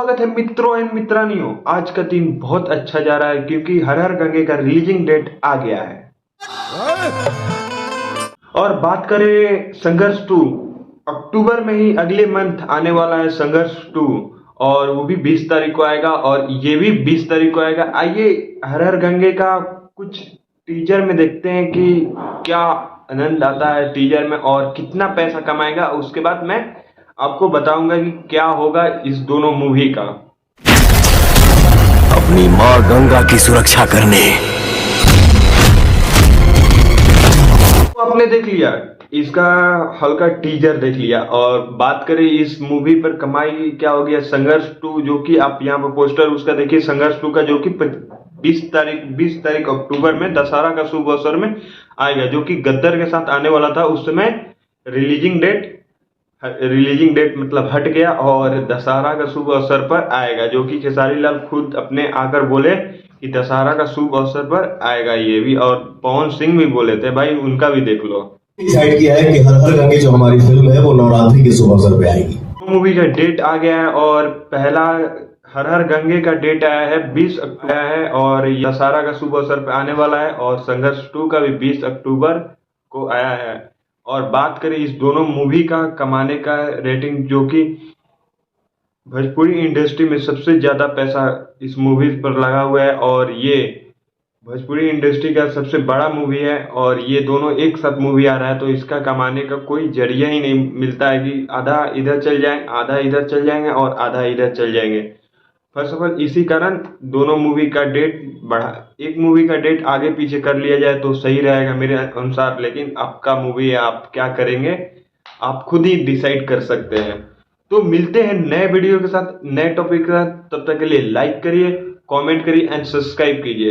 स्वागत है मित्रों एंड मित्रानियों। आज का दिन बहुत अच्छा जा रहा है क्योंकि हर हर गंगे का रिलीजिंग डेट आ गया है। और बात करें संघर्ष 2, अक्टूबर में ही अगले मंथ आने वाला है संघर्ष 2, और वो भी 20 तारीख को आएगा और ये भी 20 तारीख को आएगा। आइए हर हर गंगे का कुछ टीजर में देखते हैं कि क्या आनंद आता है टीजर में और कितना पैसा कमाएगा। उसके बाद मैं आपको बताऊंगा कि क्या होगा इस दोनों मूवी का। अपनी माँ गंगा की सुरक्षा करने। तो आपने देख लिया इसका हल्का टीजर देख लिया, और बात करें इस मूवी पर कमाई क्या हो गया। संघर्ष 2 जो कि आप यहाँ पर पोस्टर उसका देखिए, संघर्ष 2 का जो कि 20 तारीख अक्टूबर में दशहरा का शुभ अवसर में आएगा, जो कि गद्दर के साथ आने वाला था। उस समय रिलीजिंग डेट मतलब हट गया और दशहरा का शुभ अवसर पर आएगा, जो कि खेसारी लाल खुद अपने आकर बोले कि दशहरा का शुभ अवसर पर आएगा ये भी। और पवन सिंह भी बोले थे, भाई उनका भी देख लो। डिसाइड किया है कि हर हर गंगे जो हमारी फिल्म है वो नवरात्रि के शुभ अवसर पे आएगी। मूवी का डेट आ गया है और पहला हर हर गंगे का डेट आया है 20 अक्टूबर है, और दशहरा का शुभ अवसर पे आने वाला है। और संघर्ष 2 का भी 20 अक्टूबर को आया है। और बात करें इस दोनों मूवी का कमाने का रेटिंग, जो कि भोजपुरी इंडस्ट्री में सबसे ज्यादा पैसा इस मूवी पर लगा हुआ है, और ये भोजपुरी इंडस्ट्री का सबसे बड़ा मूवी है। और ये दोनों एक साथ मूवी आ रहा है तो इसका कमाने का कोई जरिया ही नहीं मिलता है कि आधा इधर चल जाए, आधा इधर चल जाएंगे और आधा इधर चल जाएंगे। फर्स्ट ऑफ ऑल इसी कारण दोनों मूवी का डेट बढ़ा, एक मूवी का डेट आगे पीछे कर लिया जाए तो सही रहेगा मेरे अनुसार। लेकिन आपका मूवी है, आप क्या करेंगे आप खुद ही डिसाइड कर सकते हैं। तो मिलते हैं नए वीडियो के साथ, नए टॉपिक के साथ। तब तक के लिए लाइक करिए, कमेंट करिए एंड सब्सक्राइब कीजिए।